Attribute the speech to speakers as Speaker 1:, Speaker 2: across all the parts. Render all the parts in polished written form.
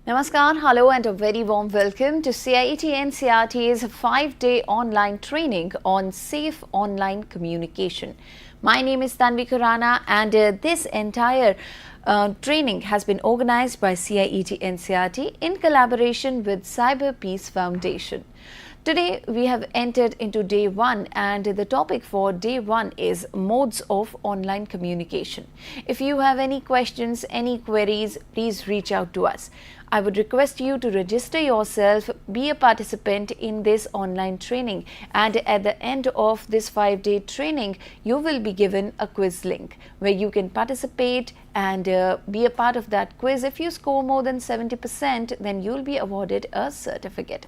Speaker 1: Namaskar, hello and a very warm welcome to CIET NCERT's 5-day online training on safe online communication. My name is Tanvi Khurana and this entire training has been organized by CIET NCERT in collaboration with Cyber Peace Foundation. Today we have entered into day 1 and the topic for day 1 is modes of online communication. If you have any questions, any queries, please reach out to us. I would request you to register yourself, be a participant in this online training, and at the end of this 5-day training, you will be given a quiz link where you can participate and be a part of that quiz. If you score more than 70%, then you'll be awarded a certificate.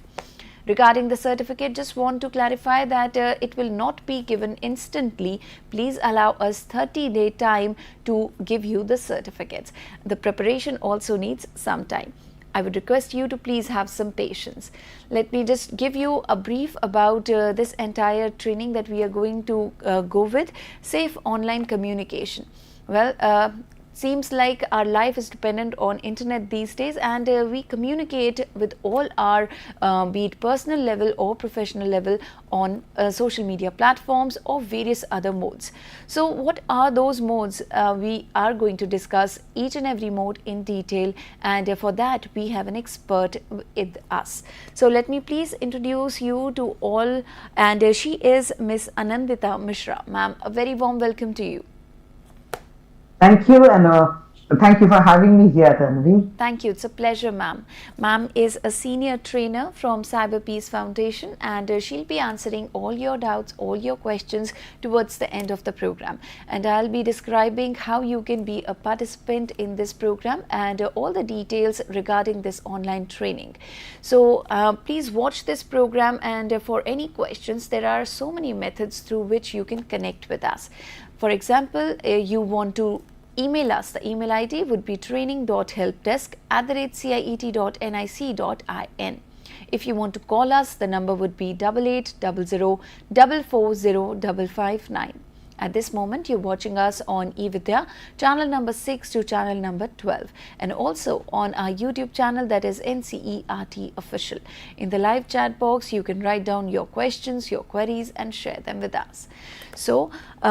Speaker 1: Regarding the certificate, just want to clarify that it will not be given instantly. Please allow us 30-day time to give you the certificates. The preparation also needs some time. I would request you to please have some patience. Let me just give you a brief about this entire training that we are going to go with, safe online communication. Well, seems like our life is dependent on internet these days, and we communicate with all our be it personal level or professional level on social media platforms or various other modes. So what are those modes? We are going to discuss each and every mode in detail, and for that we have an expert with us. So let me please introduce you to all, and she is Miss Anandita Mishra. Ma'am, a very warm welcome to you.
Speaker 2: Thank you, and thank you for having me here, Tanvi.
Speaker 1: Thank you. It's a pleasure, ma'am. Ma'am is a senior trainer from Cyber Peace Foundation, and she'll be answering all your doubts, all your questions towards the end of the program. And I'll be describing how you can be a participant in this program and all the details regarding this online training. So please watch this program, and for any questions, there are so many methods through which you can connect with us. For example, you want to email us. The email ID would be training.helpdesk@ciet.nic.in. If you want to call us, the number would be 8800 440 559. At this moment, you're watching us on eVidya, channel number 6 to channel number 12, and also on our YouTube channel, that is NCERT Official. In the live chat box, you can write down your questions, your queries, and share them with us. So,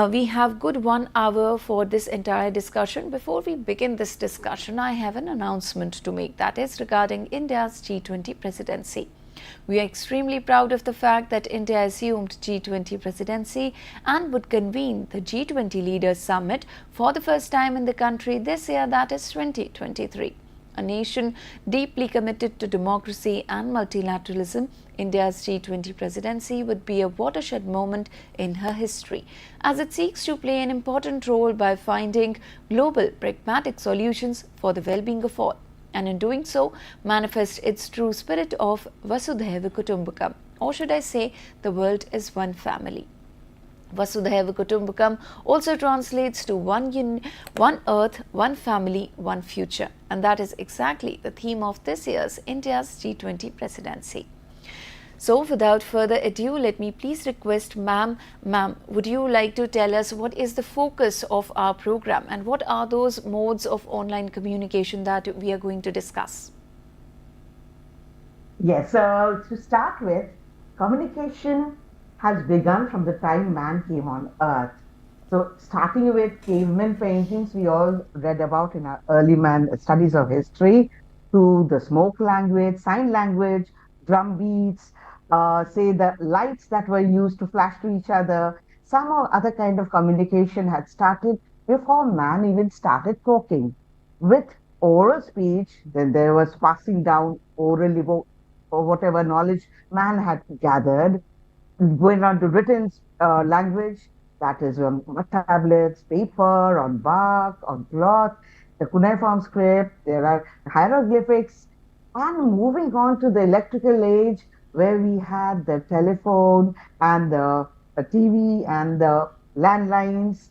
Speaker 1: we have good 1 hour for this entire discussion. Before we begin this discussion, I have an announcement to make, that is regarding India's G20 presidency. We are extremely proud of the fact that India assumed G20 presidency and would convene the G20 Leaders Summit for the first time in the country this year, that is 2023. A nation deeply committed to democracy and multilateralism, India's G20 presidency would be a watershed moment in her history, as it seeks to play an important role by finding global pragmatic solutions for the well-being of all, and in doing so manifest its true spirit of Vasudhaiva Kutumbakam, or should I say, the world is one family. Vasudhaiva Kutumbakam also translates to one earth, one family, one future, and that is exactly the theme of this year's India's G20 presidency. So without further ado, let me please request Ma'am, would you like to tell us what is the focus of our program and what are those modes of online communication that we are going to discuss?
Speaker 2: Yes, so to start with, communication has begun from the time man came on earth. So, starting with caveman paintings, we all read about in our early man studies of history, to the smoke language, sign language, drum beats, say the lights that were used to flash to each other. Some or other kind of communication had started before man even started talking. With oral speech, then there was passing down orally or whatever knowledge man had gathered, going on to written language, that is on tablets, paper, on bark, on cloth, the cuneiform script, there are hieroglyphics, and moving on to the electrical age where we had the telephone and the TV and the landlines,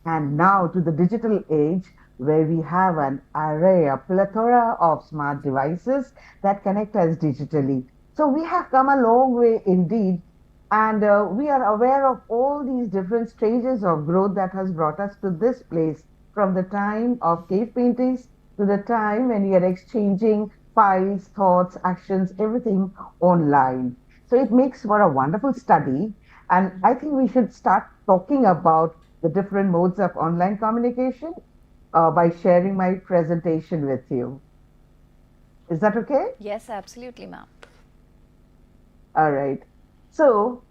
Speaker 2: and now to the digital age where we have an array, a plethora of smart devices that connect us digitally. So we have come a long way indeed, and we are aware of all these different stages of growth that has brought us to this place, from the time of cave paintings to the time when we are exchanging files, thoughts, actions, everything online. So it makes for a wonderful study. And I think we should start talking about the different modes of online communication by sharing my presentation with you. Is that okay?
Speaker 1: Yes, absolutely, ma'am.
Speaker 2: All right. So,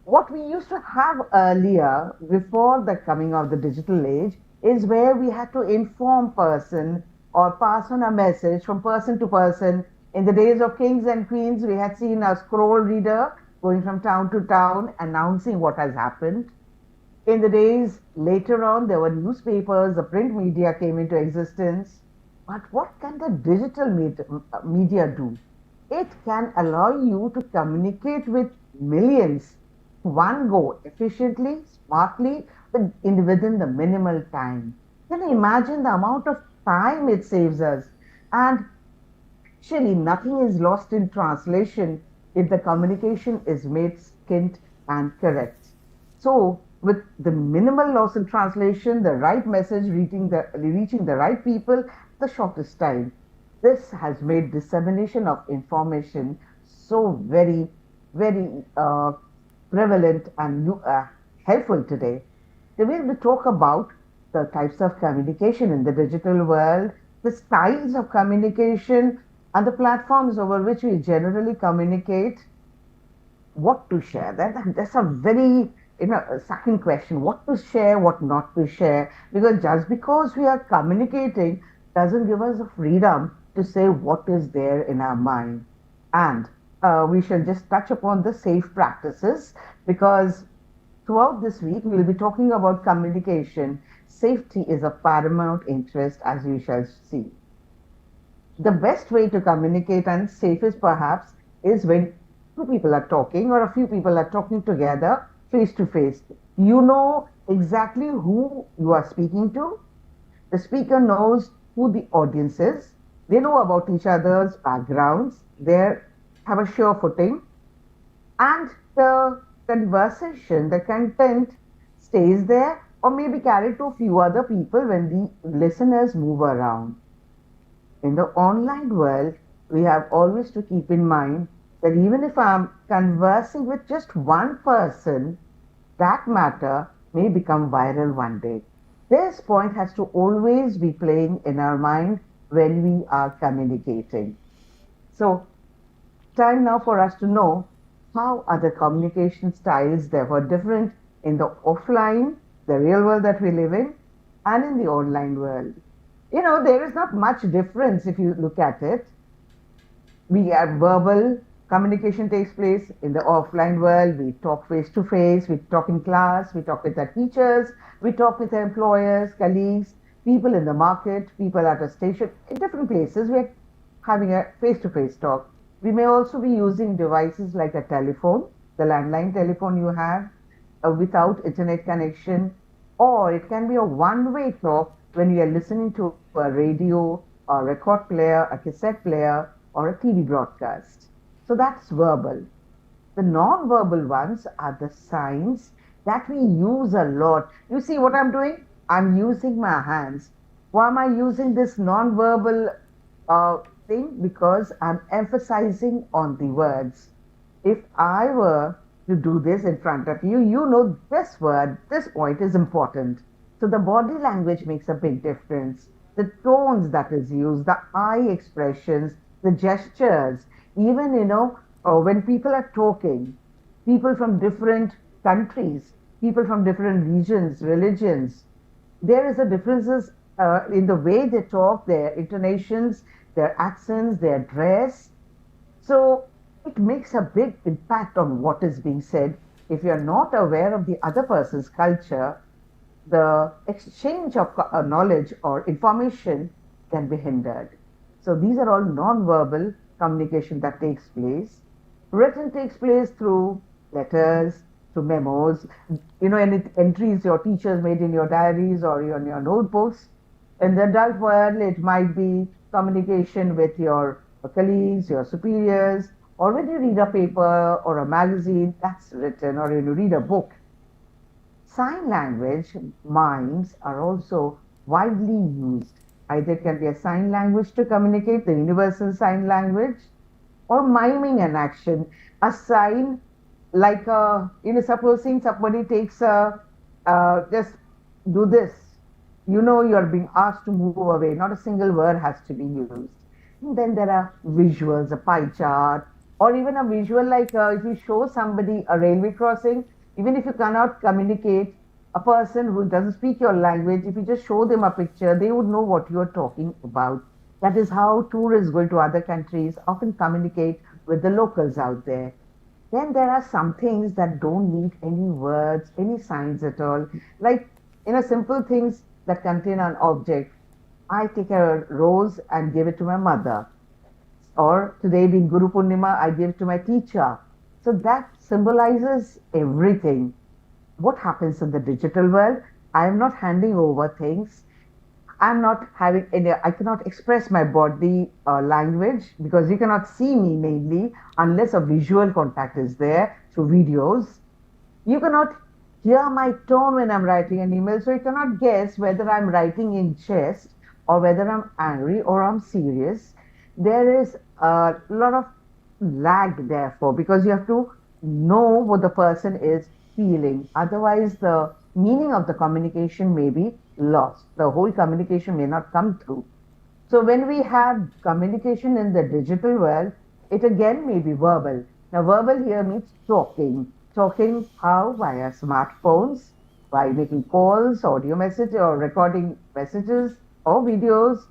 Speaker 2: what we used to have earlier, before the coming of the digital age, is where we had to inform person or pass on a message from person to person. In the days of kings and queens, we had seen a scroll reader going from town to town announcing what has happened. In the days later on, there were newspapers, the print media came into existence. But what can the digital media do? It can allow you to communicate with millions one go efficiently, smartly, within the minimal time. Can you imagine the amount of time it saves us? And actually, nothing is lost in translation if the communication is made succinct and correct. So, with the minimal loss in translation, the right message reaching the right people, the shortest time. This has made dissemination of information so very prevalent and helpful today. Today we talk about the types of communication in the digital world, the styles of communication, and the platforms over which we generally communicate, what to share. That's a very second question: what to share, what not to share. Because just because we are communicating doesn't give us the freedom to say what is there in our mind. And we shall just touch upon the safe practices because throughout this week we will be talking about communication. Safety is of paramount interest, as we shall see. The best way to communicate and safest perhaps is when two people are talking or a few people are talking together face to face. You know exactly who you are speaking to. The speaker knows who the audience is. They know about each other's backgrounds. They have a sure footing. And the conversation, the content stays there or may be carried to a few other people when the listeners move around. In the online world, we have always to keep in mind that even if I'm conversing with just one person, that matter may become viral one day. This point has to always be playing in our mind when we are communicating. So, time now for us to know how are the communication styles therefore different in the offline, the real world that we live in, and in the online world. There is not much difference if you look at it. We have verbal communication takes place in the offline world. We talk face to face, we talk in class, we talk with our teachers, we talk with our employers, colleagues, people in the market, people at a station, in different places. We're having a face to face talk. We may also be using devices like a telephone, the landline telephone you have, without internet connection, or it can be a one-way talk when we are listening to a radio, a record player, a cassette player, or a TV broadcast. So that's verbal. The non-verbal ones are the signs that we use a lot. You see what I'm doing? I'm using my hands. Why am I using this non-verbal thing? Because I'm emphasizing on the words. If I were to do this in front of you, you know this word, this point is important. So the body language makes a big difference. The tones that is used, the eye expressions, the gestures, even, when people are talking, people from different countries, people from different regions, religions, there is a differences in the way they talk, their intonations, their accents, their dress. So it makes a big impact on what is being said. If you're not aware of the other person's culture, the exchange of knowledge or information can be hindered. So these are all non-verbal communication that takes place. Written takes place through letters, through memos, any entries your teachers made in your diaries or in your notebooks. In the adult world, it might be communication with your colleagues, your superiors, or when you read a paper or a magazine, that's written, or when you read a book. Sign language mimes are also widely used. Either it can be a sign language to communicate, the universal sign language, or miming an action, a sign like supposing somebody takes a just do this, you're being asked to move away. Not a single word has to be used. And then there are visuals, a pie chart, or even a visual like if you show somebody a railway crossing, even if you cannot communicate, a person who doesn't speak your language, if you just show them a picture, they would know what you're talking about. That is how tourists going to other countries often communicate with the locals out there. Then there are some things that don't need any words, any signs at all. Like, simple things that contain an object. I take a rose and give it to my mother. Or today being Guru Purnima, I give it to my teacher. So that symbolizes everything. What happens in the digital world? I am not handing over things. I'm not having any, I cannot express my body language because you cannot see me mainly unless a visual contact is there through videos. You cannot hear my tone when I'm writing an email, so you cannot guess whether I'm writing in jest or whether I'm angry or I'm serious. There is a lot of lag, therefore, because you have to know what the person is feeling. Otherwise, the meaning of the communication may be lost. The whole communication may not come through. So, when we have communication in the digital world, it again may be verbal. Now, verbal here means talking. Talking how? Via smartphones, by making calls, audio message, or recording messages or videos,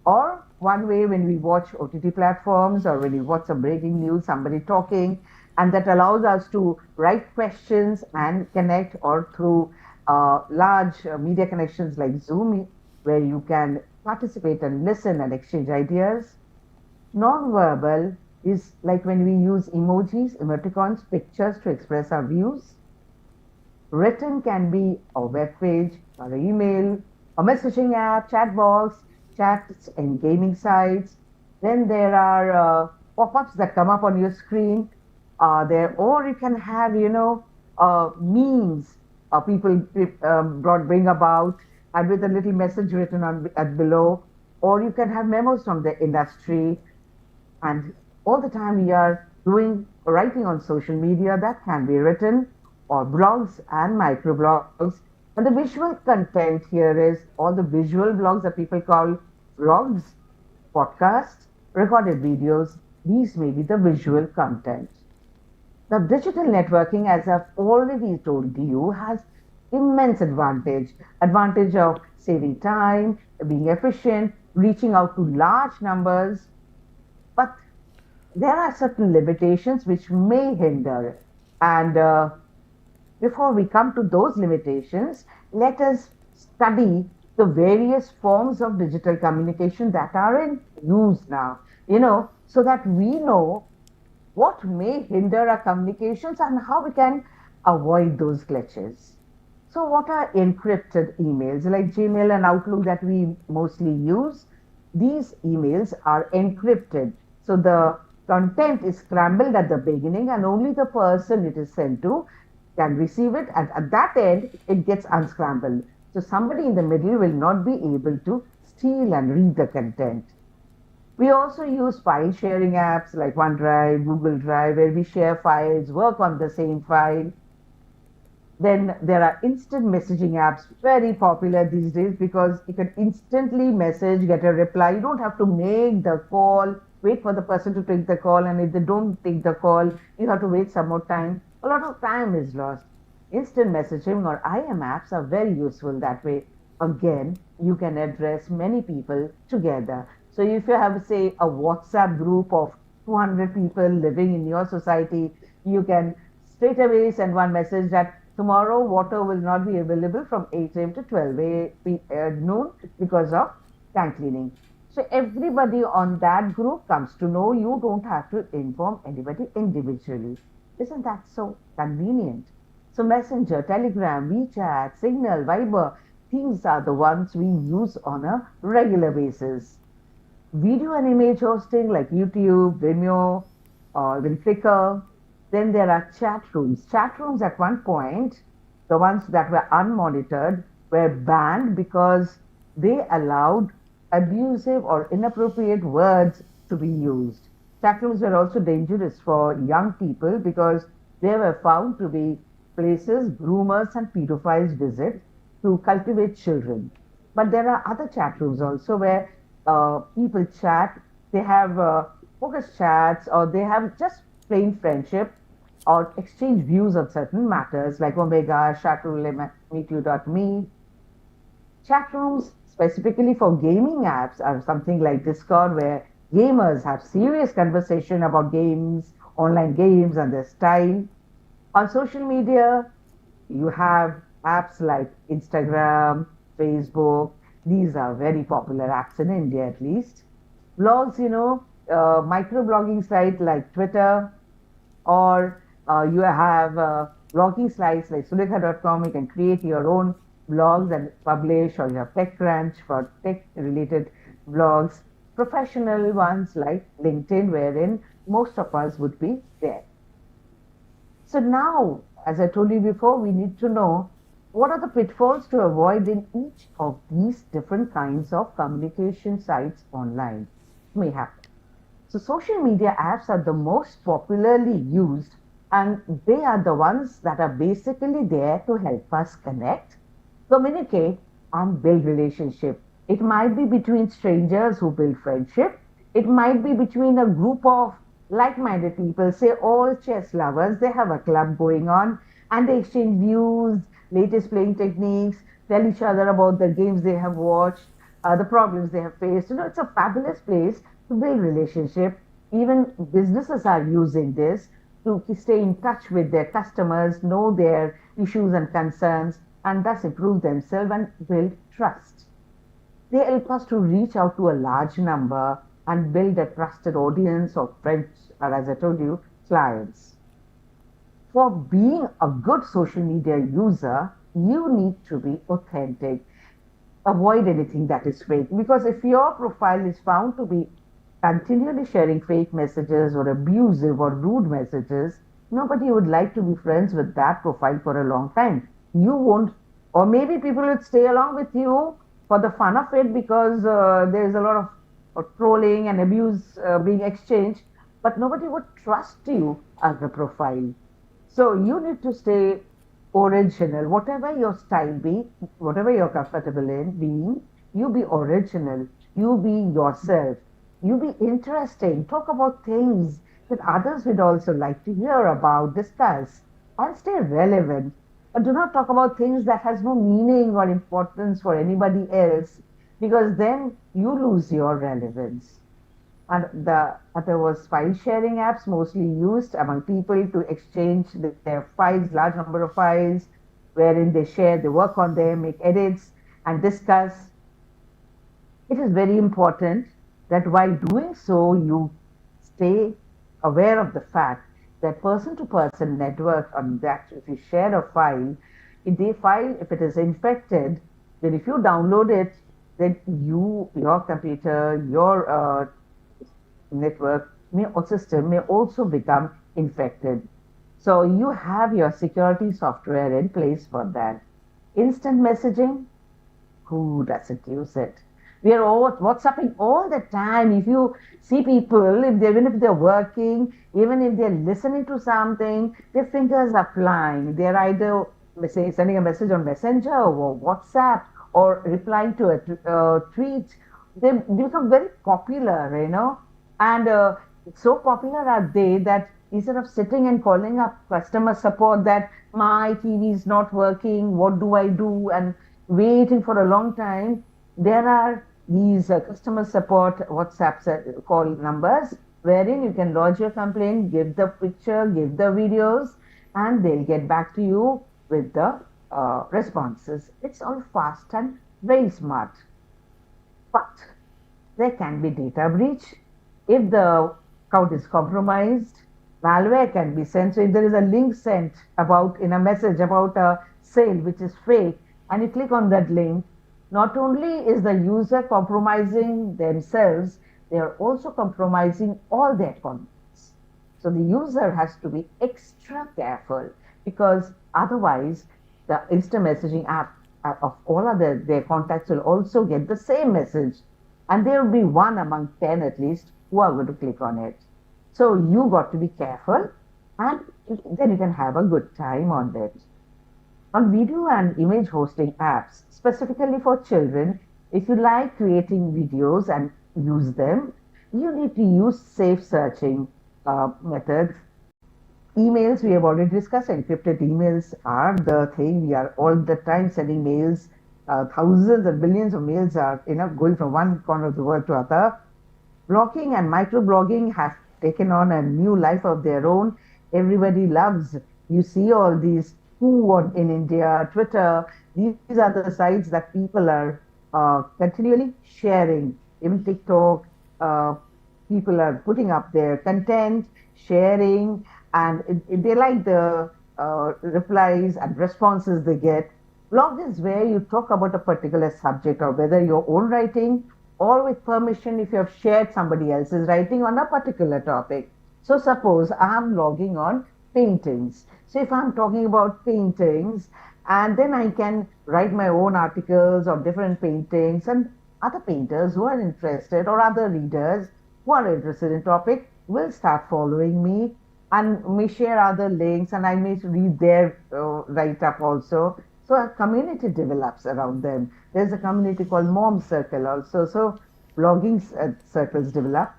Speaker 2: or one way when we watch OTT platforms or when we watch some breaking news, somebody talking, and that allows us to write questions and connect, or through large media connections like Zoom, where you can participate and listen and exchange ideas. Non-verbal is like when we use emojis, emoticons, pictures to express our views. Written can be a web page or an email, a messaging app, chat box, chats and gaming sites. Then there are pop-ups that come up on your screen. There, or you can have, memes people bring about, and with a little message written on at below. Or you can have memos from the industry, and all the time we are doing writing on social media that can be written, or blogs and microblogs. And the visual content here is all the visual blogs that people call vlogs, podcasts, recorded videos. These may be the visual content. Now, digital networking, as I've already told you, has immense advantage. Advantage of saving time, being efficient, reaching out to large numbers. But there are certain limitations which may hinder. And before we come to those limitations, let us study the various forms of digital communication that are in use now, so that we know what may hinder our communications and how we can avoid those glitches. So, what are encrypted emails like Gmail and Outlook that we mostly use? These emails are encrypted. So, the content is scrambled at the beginning, and only the person it is sent to can receive it, and at that end, it gets unscrambled. So, somebody in the middle will not be able to steal and read the content. We also use file sharing apps like OneDrive, Google Drive, where we share files, work on the same file. Then there are instant messaging apps, very popular these days because you can instantly message, get a reply. You don't have to make the call, wait for the person to take the call, and if they don't take the call, you have to wait some more time. A lot of time is lost. Instant messaging or IM apps are very useful that way. Again, you can address many people together. So if you have, say, a WhatsApp group of 200 people living in your society, you can straight away send one message that tomorrow water will not be available from 8 a.m. to 12 noon because of tank cleaning. So everybody on that group comes to know. You don't have to inform anybody individually. Isn't that so convenient? So Messenger, Telegram, WeChat, Signal, Viber, these are the ones we use on a regular basis. Video and image hosting like YouTube, Vimeo, or even Flickr. Then there are chat rooms. Chat rooms at one point, the ones that were unmonitored, were banned because they allowed abusive or inappropriate words to be used. Chat rooms were also dangerous for young people because they were found to be places groomers and pedophiles visit to cultivate children. But there are other chat rooms also where people chat. They have focus chats, or they have just plain friendship or exchange views on certain matters like Omega, Chatroulette, MeetYou.me. Chat rooms specifically for gaming apps are something like Discord, where gamers have serious conversation about games, online games, and their style. On social media, you have apps like Instagram, Facebook. These are very popular apps in India, at least. Blogs, microblogging site like Twitter, or you have blogging sites like sulekha.com. You can create your own blogs and publish, or you have TechCrunch for tech related blogs, professional ones like LinkedIn, wherein most of us would be there. So now, as I told you before, we need to know what are the pitfalls to avoid in each of these different kinds of communication sites online may happen. So social media apps are the most popularly used, and they are the ones that are basically there to help us connect, communicate, and build relationship. It might be between strangers who build friendship. It might be between a group of like-minded people, say all chess lovers. They have a club going on and they exchange views, latest playing techniques, tell each other about the games they have watched, the problems they have faced. It's a fabulous place to build relationship. Even businesses are using this to stay in touch with their customers, know their issues and concerns, and thus improve themselves and build trust. They help us to reach out to a large number and build a trusted audience of friends, or as I told you, clients. For being a good social media user, you need to be authentic. Avoid anything that is fake, because if your profile is found to be continually sharing fake messages or abusive or rude messages, nobody would like to be friends with that profile for a long time. You won't, or maybe people would stay along with you for the fun of it because there is a lot of trolling and abuse being exchanged, but nobody would trust you as a profile. So you need to stay original. Whatever your style be, whatever you're comfortable in being, you be original. You be yourself. You be interesting. Talk about things that others would also like to hear about, discuss, and stay relevant. But do not talk about things that has no meaning or importance for anybody else, because then you lose your relevance. And the other was file sharing apps, mostly used among people to exchange their files, large number of files, wherein they share, they work on them, make edits, and discuss. It is very important that while doing so, you stay aware of the fact that person to person network on that, if you share a file, if it is infected, then if you download it, then your computer, your network or system may also become infected. So you have your security software in place for that. Instant messaging, who doesn't use it? We are all WhatsApping all the time. If you see people, even if they're working, even if they're listening to something, their fingers are flying. They're either sending a message on Messenger or WhatsApp or replying to a tweet. They become very popular. And so popular are they that instead of sitting and calling up customer support that my TV is not working, what do I do, and waiting for a long time, there are these customer support WhatsApp call numbers wherein you can lodge your complaint, give the picture, give the videos, and they'll get back to you with the responses. It's all fast and very smart. But there can be data breach. If the account is compromised, malware can be sent. So if there is a link sent in a message about a sale which is fake, and you click on that link, not only is the user compromising themselves, they are also compromising all their contacts. So the user has to be extra careful, because otherwise the instant messaging app of all their contacts will also get the same message. and there will be one among 10 at least who are going to click on it. So you got to be careful, and then you can have a good time on it. On video and image hosting apps, specifically for children, if you like creating videos and use them, you need to use safe searching methods. Emails, we have already discussed, encrypted emails are the thing. We are all the time sending mails. Thousands and billions of mails are going from one corner of the world to other. Blogging and microblogging have taken on a new life of their own. Everybody loves. You see all these who in India, Twitter. These are the sites that people are continually sharing. Even TikTok, people are putting up their content, sharing, and they like the replies and responses they get. Blog is where you talk about a particular subject, or whether your own writing or with permission if you have shared somebody else's writing on a particular topic. So suppose I'm blogging on paintings. So if I'm talking about paintings, and then I can write my own articles on different paintings, and other painters who are interested or other readers who are interested in topic will start following me and may share other links, and I may read their write-up also. So a community develops around them. There's a community called Mom Circle also. So blogging circles develop.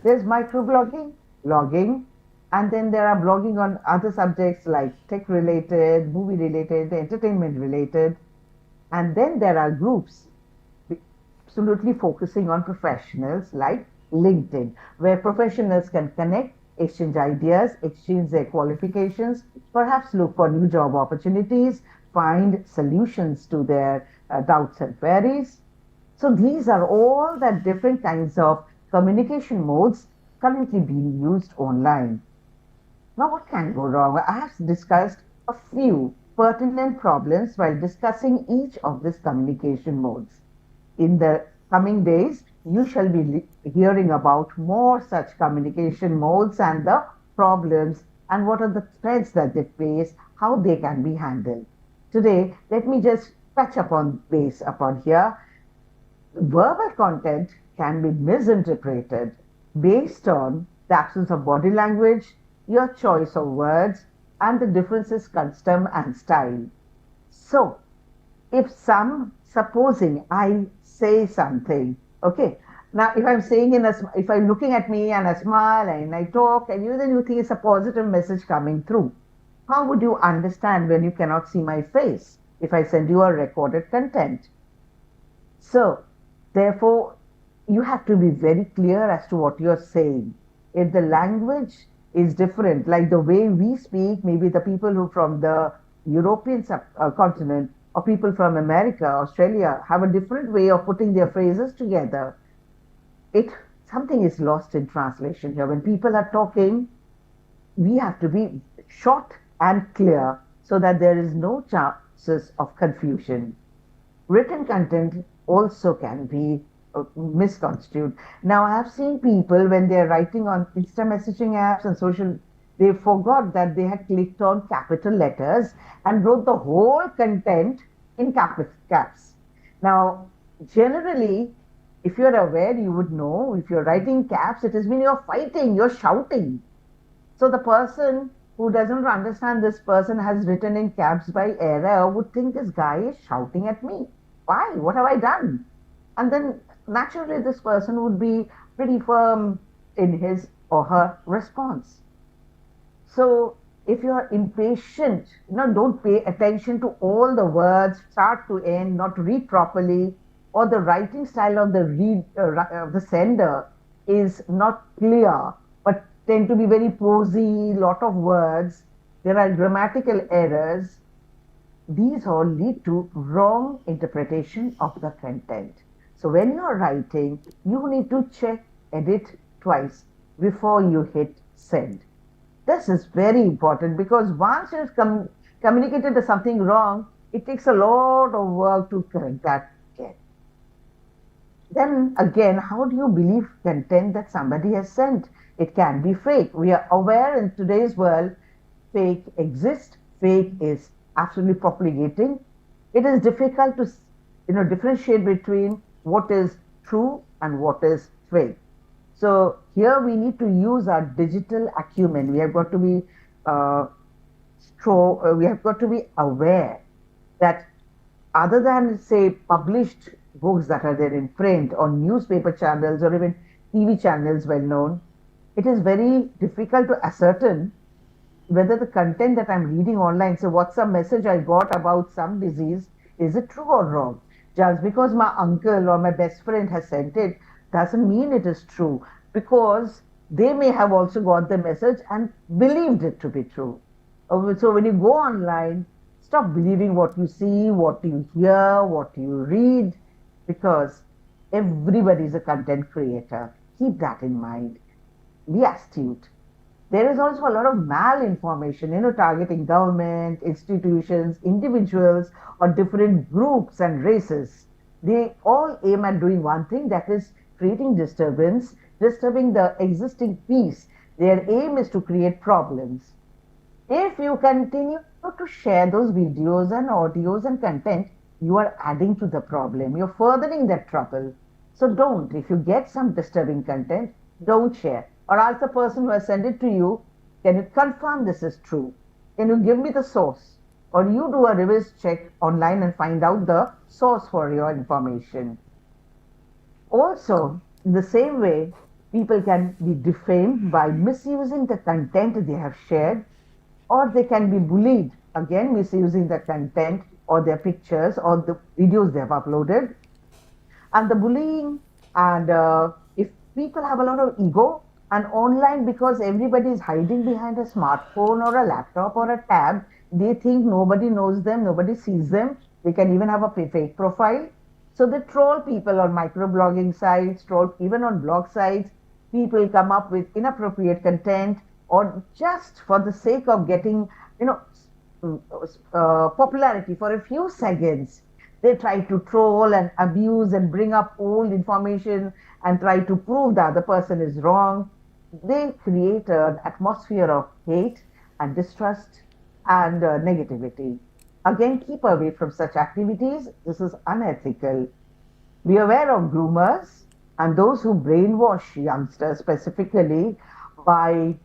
Speaker 2: There's microblogging, blogging, and then there are blogging on other subjects like tech related, movie related, entertainment related. And then there are groups absolutely focusing on professionals like LinkedIn, where professionals can connect, exchange ideas, exchange their qualifications, perhaps look for new job opportunities, find solutions to their doubts and queries. So these are all the different kinds of communication modes currently being used online. Now, what can go wrong? I have discussed a few pertinent problems while discussing each of these communication modes. In the coming days, you shall be hearing about more such communication modes and the problems and what are the threats that they face, how they can be handled. Today, let me just touch upon base upon here. Verbal content can be misinterpreted based on the absence of body language, your choice of words, and the differences custom and style. So, if supposing I say something, okay, now if I'm saying if I'm looking at me and I smile and I talk, and then you think it's a positive message coming through. How would you understand when you cannot see my face if I send you a recorded content? So, therefore, you have to be very clear as to what you're saying. If the language is different, like the way we speak, maybe the people who from the European continent or people from America, Australia have a different way of putting their phrases together. Something is lost in translation here. When people are talking, we have to be short and clear so that there is no chances of confusion. Written content also can be misconstrued. Now, I have seen people when they're writing on Insta messaging apps and they forgot that they had clicked on capital letters and wrote the whole content in caps. Now, generally, if you're aware, you would know if you're writing caps, it is when you're fighting, you're shouting. So the person who doesn't understand this person has written in caps by error would think this guy is shouting at me. Why? What have I done? And then naturally this person would be pretty firm in his or her response. So if you are impatient, don't pay attention to all the words, start to end, not read properly, or the writing style of the sender is not clear, but tend to be very prosy, lot of words, there are grammatical errors. These all lead to wrong interpretation of the content. So when you are writing, you need to check, edit twice before you hit send. This is very important because once you've communicated something wrong, it takes a lot of work to correct that again. Then again, how do you believe content that somebody has sent? It can be fake. We are aware in today's world, fake exists. Fake is absolutely propagating. It is difficult to differentiate between what is true and what is fake. So here we need to use our digital acumen. We have got to be uh, we have got to be aware that other than, say, published books that are there in print on newspaper channels or even TV channels well known, it is very difficult to ascertain whether the content that I'm reading online, so what's the message I got about some disease, is it true or wrong? Just because my uncle or my best friend has sent it doesn't mean it is true, because they may have also got the message and believed it to be true. So when you go online, stop believing what you see, what you hear, what you read, because everybody is a content creator. Keep that in mind. Be astute. There is also a lot of malinformation, targeting government, institutions, individuals, or different groups and races. They all aim at doing one thing, that is creating disturbance, disturbing the existing peace. Their aim is to create problems. If you continue to share those videos and audios and content, you are adding to the problem. You're furthering that trouble. So don't. If you get some disturbing content, don't share. Or ask the person who has sent it to you, can you confirm this is true? Can you give me the source? Or you do a reverse check online and find out the source for your information. Also, in the same way, people can be defamed by misusing the content they have shared, or they can be bullied, again misusing the content or their pictures or the videos they have uploaded. And the bullying, and if people have a lot of ego, and online, because everybody is hiding behind a smartphone or a laptop or a tab, they think nobody knows them, nobody sees them. They can even have a fake profile. So they troll people on microblogging sites, troll even on blog sites. People come up with inappropriate content, or just for the sake of getting, popularity for a few seconds. They try to troll and abuse and bring up old information and try to prove the other person is wrong. They create an atmosphere of hate and distrust and negativity. Again, keep away from such activities. This is unethical. Be aware of groomers and those who brainwash youngsters, specifically by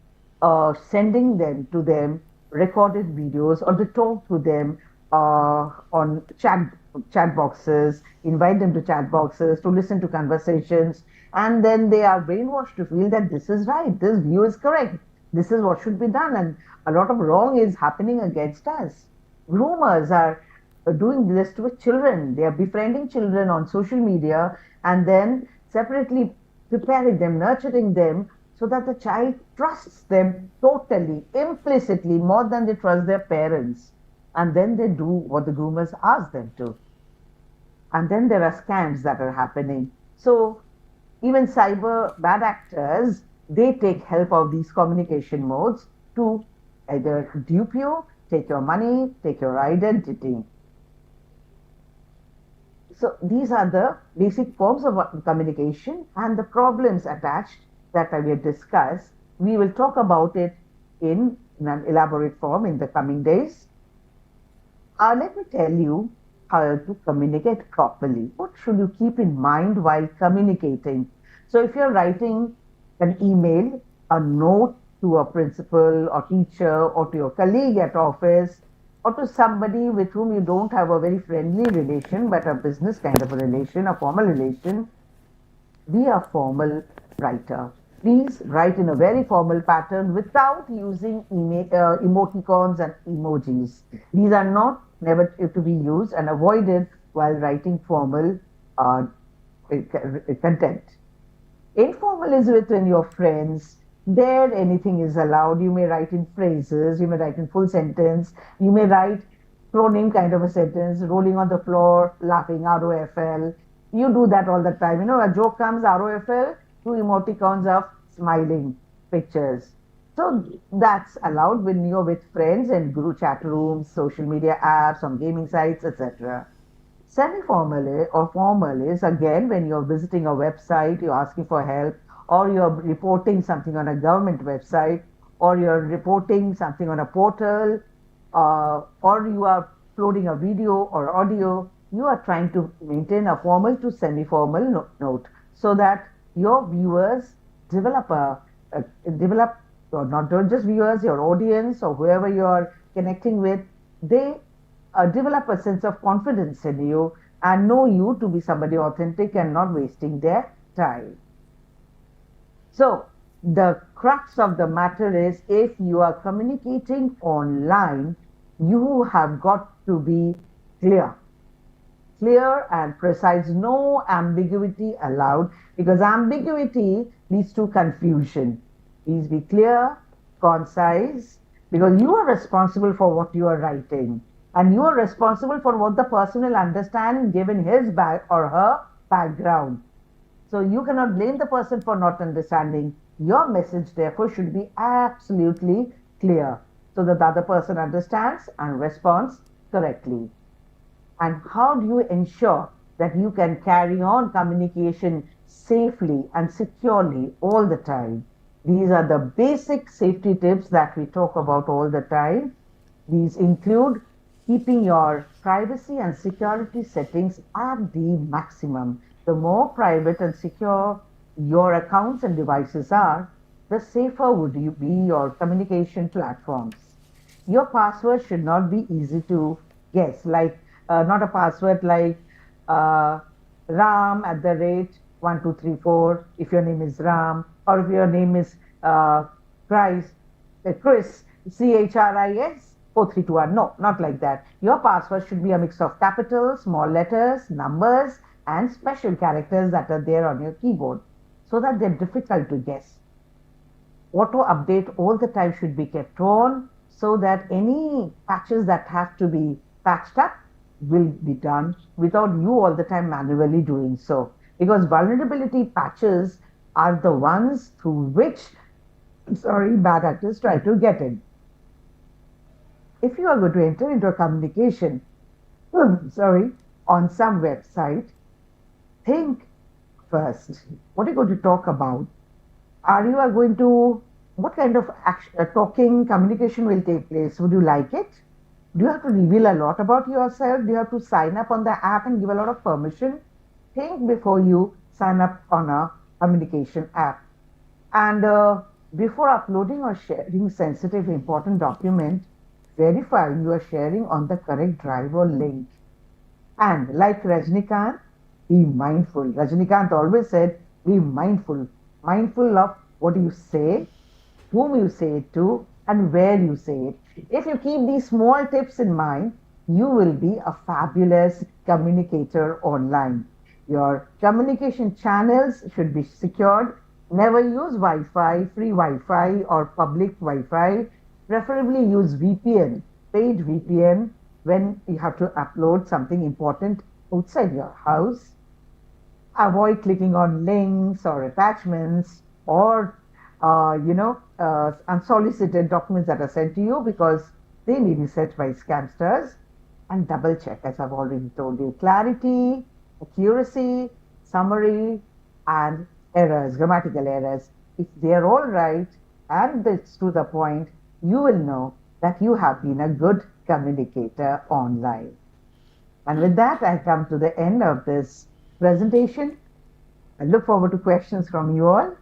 Speaker 2: sending them to them recorded videos, or to talk to them on chat boxes, invite them to chat boxes, to listen to conversations, and then they are brainwashed to feel that this is right, this view is correct, this is what should be done, and a lot of wrong is happening against us. Groomers are doing this to children. They are befriending children on social media and then separately preparing them, nurturing them, so that the child trusts them totally, implicitly, more than they trust their parents. And then they do what the groomers ask them to. And then there are scams that are happening. So even cyber bad actors, they take help of these communication modes to either dupe you, take your money, take your identity. So these are the basic forms of communication and the problems attached that I will discuss. We will talk about it in an elaborate form in the coming days. Let me tell you how to communicate properly. What should you keep in mind while communicating? So if you're writing an email, a note to a principal or teacher, or to your colleague at office, or to somebody with whom you don't have a very friendly relation, but a business kind of a relation, a formal relation, be a formal writer. Please write in a very formal pattern without using emoticons and emojis. These are never to be used and avoided while writing formal content. Informal is within your friends. There, anything is allowed. You may write in phrases, you may write in full sentence, you may write pronym kind of a sentence, rolling on the floor, laughing, ROFL. You do that all the time. A joke comes, ROFL, two emoticons of smiling pictures. So that's allowed when you're with friends in group chat rooms, social media apps, on gaming sites, etc. Semi-formal or formal is, again, when you're visiting a website, you're asking for help, or you're reporting something on a government website, or you're reporting something on a portal, or you are uploading a video or audio. you are trying to maintain a formal to semi-formal note so that your viewers develop develop, or not just viewers, your audience or whoever you are connecting with, they develop a sense of confidence in you and know you to be somebody authentic and not wasting their time. So, the crux of the matter is, if you are communicating online, you have got to be clear. Clear and precise, no ambiguity allowed, because ambiguity leads to confusion. Please be clear, concise, because you are responsible for what you are writing, and you are responsible for what the person will understand given his or her background. So you cannot blame the person for not understanding. Your message, therefore, should be absolutely clear so that the other person understands and responds correctly. And how do you ensure that you can carry on communication safely and securely all the time? These are the basic safety tips that we talk about all the time. These include keeping your privacy and security settings at the maximum. The more private and secure your accounts and devices are, the safer would you be your communication platforms. Your password should not be easy to guess, like not a password like Ram at the rate 1234, if your name is Ram, or if your name is Chris, Chris 4321. No, not like that. Your password should be a mix of capitals, small letters, numbers, and special characters that are there on your keyboard so that they're difficult to guess. Auto update all the time should be kept on so that any patches that have to be patched up will be done without you all the time manually doing so. Because vulnerability patches are the ones through which, bad actors try to get in. If you are going to enter into a communication, on some website, think first. What are you going to talk about? What kind of talking, communication will take place? Would you like it? Do you have to reveal a lot about yourself? Do you have to sign up on the app and give a lot of permission? Think before you sign up on a communication app. And before uploading or sharing sensitive, important document, verify you are sharing on the correct drive or link. And like Rajnikant, be mindful. Rajnikant always said, be mindful. Mindful of what you say, whom you say it to, and where you say it. If you keep these small tips in mind, you will be a fabulous communicator online. Your communication channels should be secured. Never use Wi-Fi, free Wi-Fi or public Wi-Fi. Preferably use VPN, paid VPN, when you have to upload something important outside your house. Avoid clicking on links or attachments or unsolicited documents that are sent to you, because they may be sent by scamsters. And double check, as I've already told you, clarity, accuracy, summary, and errors, grammatical errors. If they're all right and it's to the point, you will know that you have been a good communicator online. And with that, I come to the end of this presentation. I look forward to questions from you all.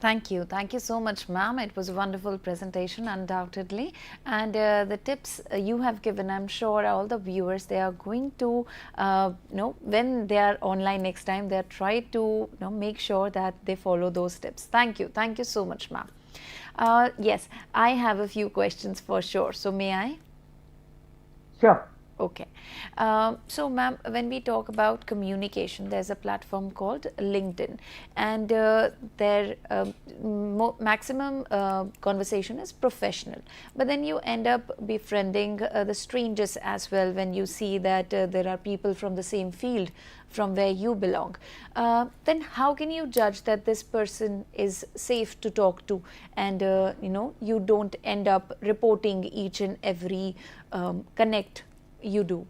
Speaker 1: Thank you. Thank you so much, ma'am. It was a wonderful presentation, undoubtedly. And the tips you have given, I'm sure all the viewers, they are going to, when they are online next time, they are try to make sure that they follow those tips. Thank you. Thank you so much, ma'am. Yes, I have a few questions for sure. So may I?
Speaker 2: Sure.
Speaker 1: Okay. So, ma'am, when we talk about communication, there's a platform called LinkedIn, and their maximum conversation is professional. But then you end up befriending the strangers as well when you see that there are people from the same field from where you belong. Then how can you judge that this person is safe to talk to, and you don't end up reporting each and every connect you do?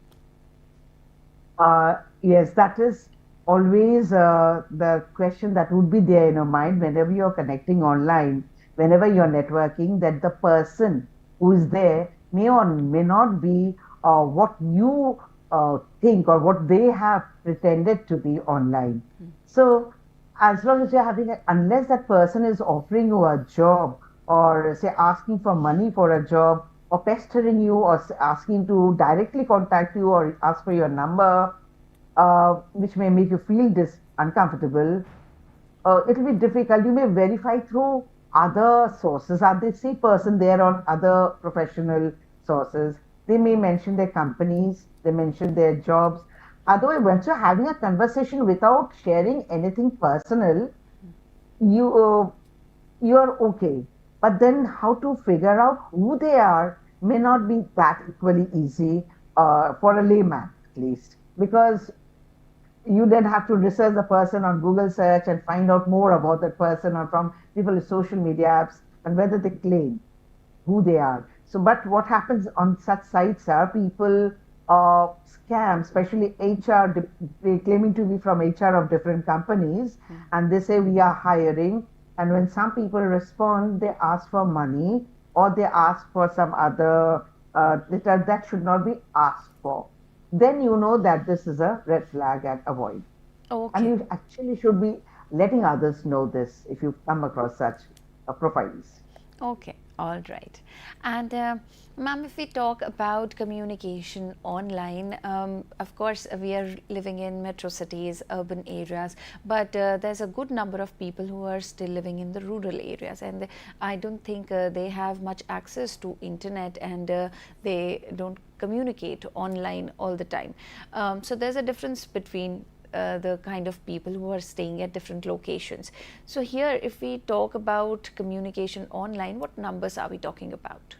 Speaker 2: Yes, that is always the question that would be there in your mind whenever you're connecting online, whenever you're networking, that the person who is there may or may not be what you think or what they have pretended to be online. So as long as you're having, unless that person is offering you a job or say asking for money for a job or pestering you or asking to directly contact you or ask for your number, which may make you feel uncomfortable, it'll be difficult. You may verify through other sources. Are they see person there on other professional sources? They may mention their companies, they mention their jobs. Otherwise, once you're having a conversation without sharing anything personal, you you're okay. But then how to figure out who they are may not be that equally easy for a layman at least, because you then have to research the person on Google search and find out more about that person or from people's social media apps and whether they claim who they are. So, but what happens on such sites are people scam, especially HR, they claiming to be from HR of different companies, and they say we are hiring. And when some people respond, they ask for money or they ask for some other that should not be asked for. Then you know that this is a red flag and avoid. And
Speaker 1: Okay.
Speaker 2: you actually should be letting others know this if you come across such profiles.
Speaker 1: Okay, all right. And ma'am, if we talk about communication online, of course, we are living in metro cities, urban areas, but there's a good number of people who are still living in the rural areas, and I don't think they have much access to internet, and they don't communicate online all the time. So there's a difference between the kind of people who are staying at different locations. So here, if we talk about communication online, what numbers are we talking about?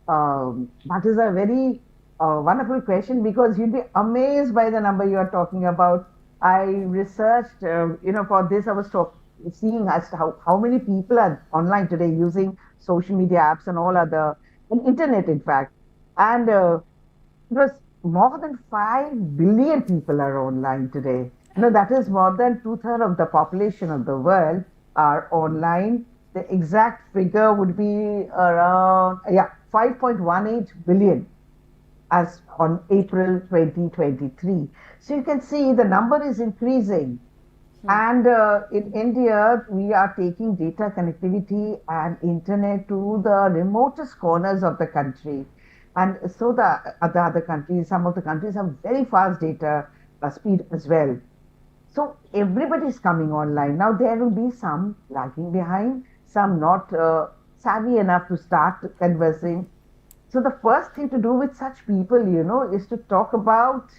Speaker 2: That is a very wonderful question because you'd be amazed by the number you are talking about. I researched, for this I was seeing as to how many people are online today using social media apps and all other, and internet in fact. And it was more than 5 billion people are online today. That is more than two-thirds of the population of the world are online. The exact figure would be around, 5.18 billion as on April 2023. So you can see the number is increasing. And in India, we are taking data connectivity and internet to the remotest corners of the country. And so the other countries, some of the countries have very fast data speed as well. So everybody is coming online. Now there will be some lagging behind, some not savvy enough to start conversing. So the first thing to do with such people, is to talk about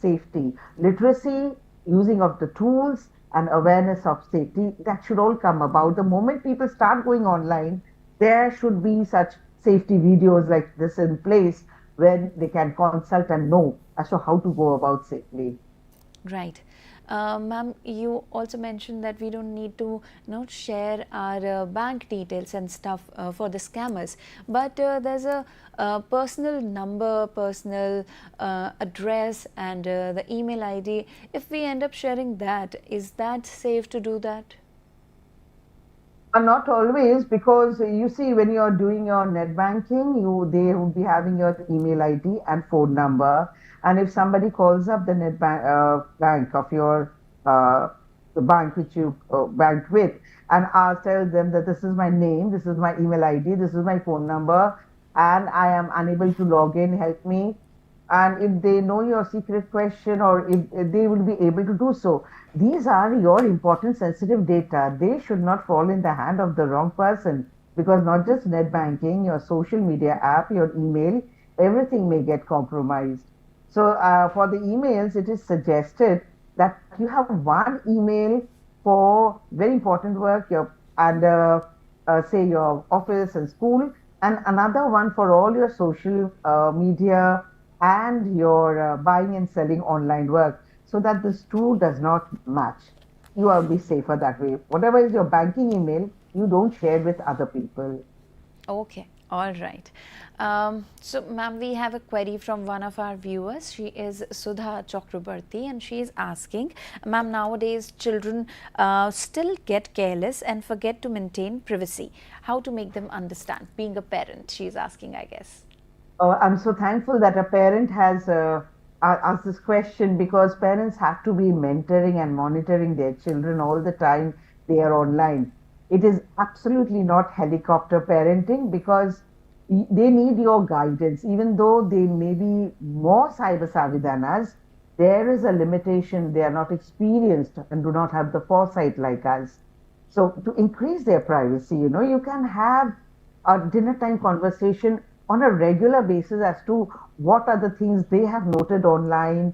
Speaker 2: safety, literacy, using of the tools and awareness of safety. That should all come about. The moment people start going online, there should be such safety videos like this in place where they can consult and know as to how to go about safely.
Speaker 1: Right. Ma'am, you also mentioned that we don't need to share our bank details and stuff for the scammers, but there's a personal number, personal address, and the email ID. If we end up sharing that, is that safe to do that?
Speaker 2: Not always, because you see, when you're doing your net banking, they would be having your email ID and phone number. And if somebody calls up the bank of your the bank which you banked with and tell them that this is my name, this is my email ID, this is my phone number, and I am unable to log in, help me. And if they know your secret question or if they will be able to do so, these are your important sensitive data. They should not fall in the hand of the wrong person, because not just net banking, your social media app, your email, everything may get compromised. So for the emails, it is suggested that you have one email for very important work, and say your office and school, and another one for all your social media and your buying and selling online work, so that this two does not match. You will be safer that way. Whatever is your banking email, you don't share with other people.
Speaker 1: Okay, all right. So, ma'am, we have a query from one of our viewers. She is Sudha Chakrabarti, and she is asking, ma'am, nowadays children still get careless and forget to maintain privacy. How to make them understand? Being a parent, she is asking, I guess.
Speaker 2: I'm so thankful that a parent has asked this question, because parents have to be mentoring and monitoring their children all the time they are online. It is absolutely not helicopter parenting, because they need your guidance. Even though they may be more cyber savvy than us, there is a limitation. They are not experienced and do not have the foresight like us. So, to increase their privacy, you can have a dinner time conversation on a regular basis as to what are the things they have noted online,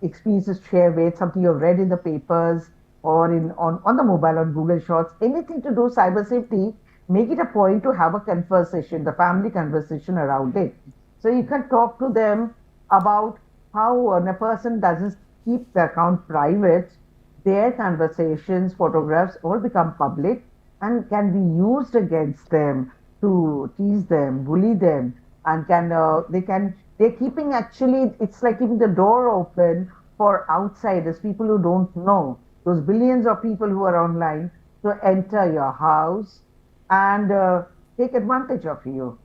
Speaker 2: experiences shared with, something you've read in the papers or on the mobile, on Google Shorts, anything to do cyber safety. Make it a point to have a conversation, the family conversation around it. So you can talk to them about how, when a person doesn't keep the account private, their conversations, photographs all become public and can be used against them to tease them, bully them, and they're keeping, actually, it's like keeping the door open for outsiders, people who don't know, those billions of people who are online, to enter your house and take advantage of you.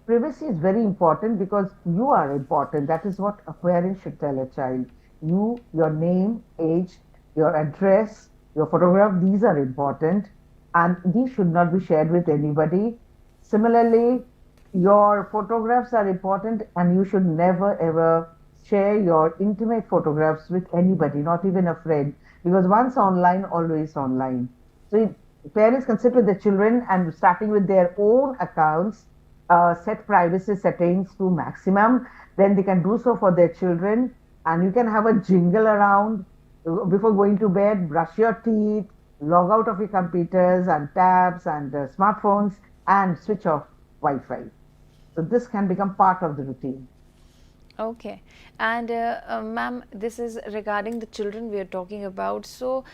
Speaker 2: Privacy is very important because you are important. That is what a parent should tell a child. You, your name, age, your address, your photograph, these are important, and these should not be shared with anybody. Similarly, your photographs are important, and you should never ever share your intimate photographs with anybody, not even a friend, because once online, always online. So parents can sit with their children and, starting with their own accounts, set privacy settings to maximum. Then they can do so for their children, and you can have a jingle around before going to bed. Brush your teeth, log out of your computers and tabs and smartphones, and switch off Wi-Fi. So this can become part of the routine.
Speaker 1: Okay, and ma'am, this is regarding the children we are talking about. So,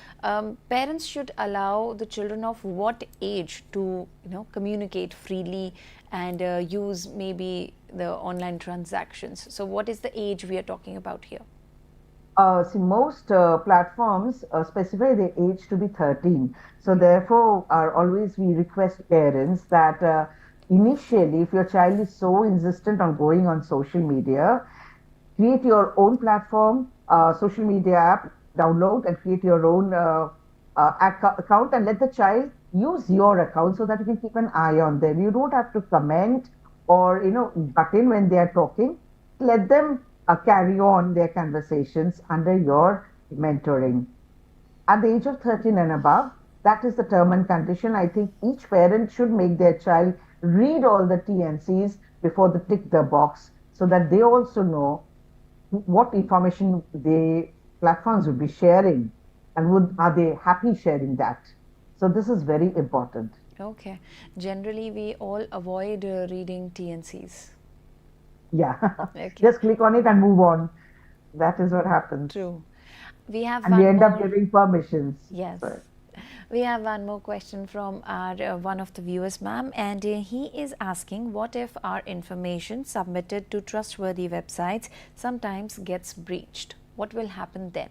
Speaker 1: parents should allow the children of what age to, communicate freely and use maybe the online transactions. So, what is the age we are talking about here?
Speaker 2: See, most platforms specify the age to be 13. So therefore, always we request parents that initially, if your child is so insistent on going on social media, create your own platform, social media app, download and create your own account, and let the child use your account so that you can keep an eye on them. You don't have to comment or, butt in when they are talking. Let them carry on their conversations under your mentoring. At the age of 13 and above, that is the term and condition. I think each parent should make their child read all the T&Cs before they tick the box, so that they also know what information the platforms would be sharing, and are they happy sharing that. So this is very important.
Speaker 1: Okay. Generally, we all avoid reading T&Cs.
Speaker 2: Yeah.
Speaker 1: Okay.
Speaker 2: Just click on it and move on. That is what happens.
Speaker 1: True. We have
Speaker 2: And we
Speaker 1: one
Speaker 2: end up
Speaker 1: more.
Speaker 2: giving permissions.
Speaker 1: Yes.
Speaker 2: Sorry.
Speaker 1: We have one more question from our one of the viewers, ma'am, and he is asking, what if our information submitted to trustworthy websites sometimes gets breached? What will happen then?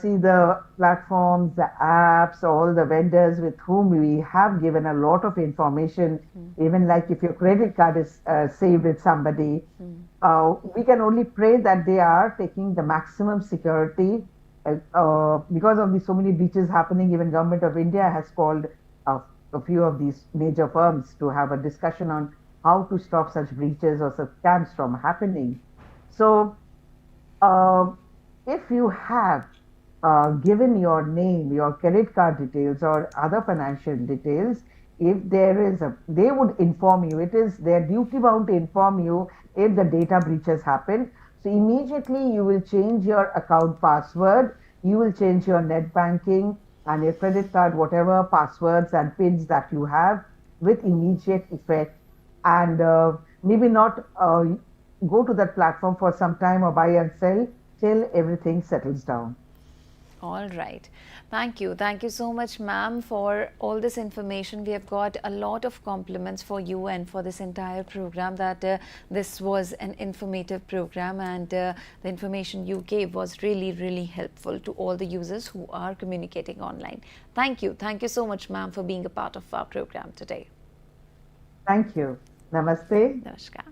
Speaker 2: See, the platforms, the apps, all the vendors with whom we have given a lot of information, even like if your credit card is saved with somebody, we can only pray that they are taking the maximum security. Because of the so many breaches happening, even Government of India has called a few of these major firms to have a discussion on how to stop such breaches or such scams from happening. So, uh, if you have given your name, your credit card details, or other financial details, if there is they would inform you. It is their duty bound to inform you if the data breaches happen. So immediately you will change your account password, you will change your net banking and your credit card, whatever passwords and pins that you have, with immediate effect, and maybe not go to that platform for some time or buy and sell till everything settles down.
Speaker 1: All right. Thank you. Thank you so much, ma'am, for all this information. We have got a lot of compliments for you and for this entire program, that this was an informative program, and the information you gave was really, really helpful to all the users who are communicating online. Thank you. Thank you so much, ma'am, for being a part of our program today.
Speaker 2: Thank you. Namaste.
Speaker 1: Namaskar.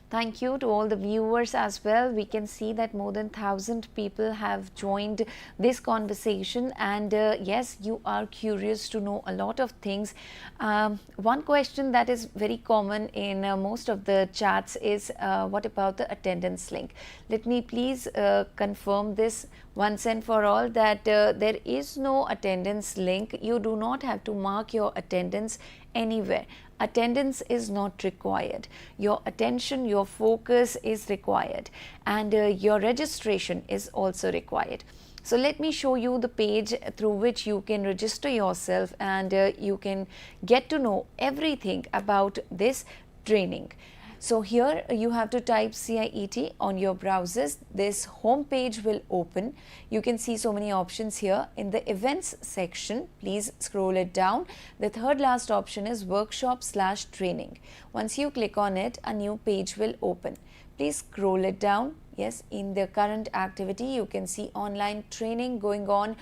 Speaker 1: Thank you to all the viewers as well. We can see that more than 1,000 people have joined this conversation, and yes, you are curious to know a lot of things. One question that is very common in most of the chats is what about the attendance link? Let me please confirm this once and for all that there is no attendance link. You do not have to mark your attendance anywhere. Attendance is not required. Your attention, your focus is required, and your registration is also required. So let me show you the page through which you can register yourself, and you can get to know everything about this training. So here you have to type CIET on your browsers. This home page will open. You can see so many options here. In the events section, please scroll it down. The third last option is workshop/training. Once you click on it, a new page will open. Please scroll it down. Yes, in the current activity, you can see online training going on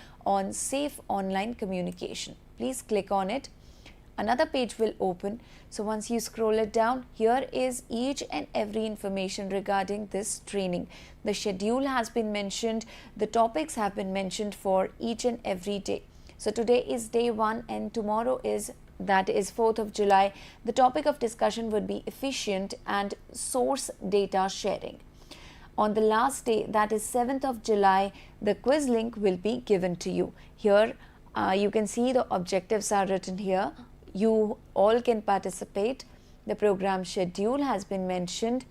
Speaker 1: safe online communication. Please click on it. Another page will open. So once you scroll it down, here is each and every information regarding this training. The schedule has been mentioned, the topics have been mentioned for each and every day. So today is day 1 and tomorrow is 4th of July. The topic of discussion would be efficient and source data sharing. On the last day, that is 7th of July, the quiz link will be given to you. Here you can see the objectives are written here. You all can participate. The program schedule has been mentioned.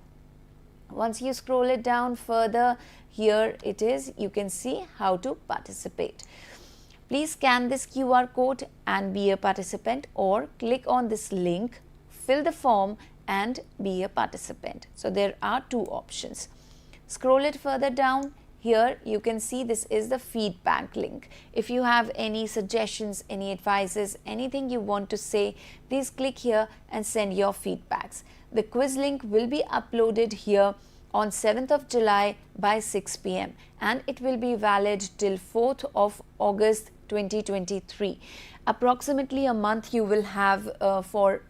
Speaker 1: Once you scroll it down further, here it is. You can see how to participate. Please scan this QR code and be a participant, or click on this link, fill the form and be a participant. So there are 2 options. Scroll it further down. Here you can see this is the feedback link. If you have any suggestions, any advices, anything you want to say, please click here and send your feedbacks. The quiz link will be uploaded here on 7th of July by 6 p.m. and it will be valid till 4th of August 2023. Approximately a month you will have for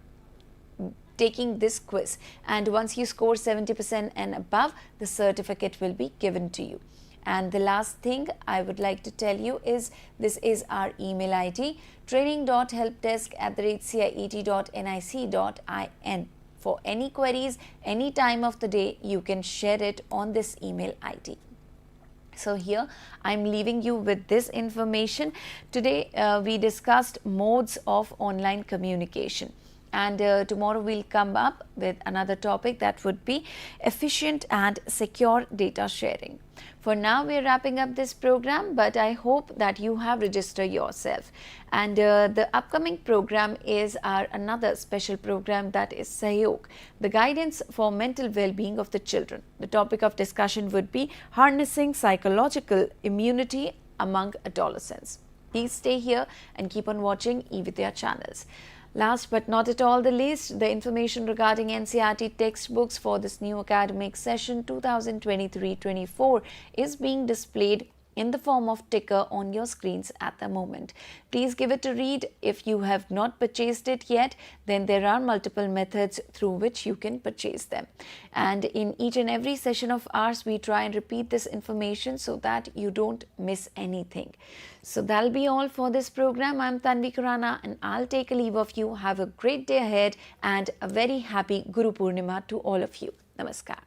Speaker 1: taking this quiz, and once you score 70% and above, the certificate will be given to you. And the last thing I would like to tell you is this is our email ID, training.helpdesk@ciet.nic.in. For any queries, any time of the day, you can share it on this email ID. So here I'm leaving you with this information. Today we discussed modes of online communication. And tomorrow we'll come up with another topic that would be efficient and secure data sharing. For now, we're wrapping up this program, but I hope that you have registered yourself. And the upcoming program is our another special program, that is Sahyog, the guidance for mental well-being of the children. The topic of discussion would be harnessing psychological immunity among adolescents. Please stay here and keep on watching eVidya channels. Last but not at all the least, the information regarding NCERT textbooks for this new academic session 2023-24 is being displayed in the form of ticker on your screens at the moment. Please give it a read. If you have not purchased it yet, then there are multiple methods through which you can purchase them. And in each and every session of ours, we try and repeat this information so that you don't miss anything. So that'll be all for this program. I'm Tanvi Khurana and I'll take a leave of you. Have a great day ahead and a very happy Guru Purnima to all of you. Namaskar.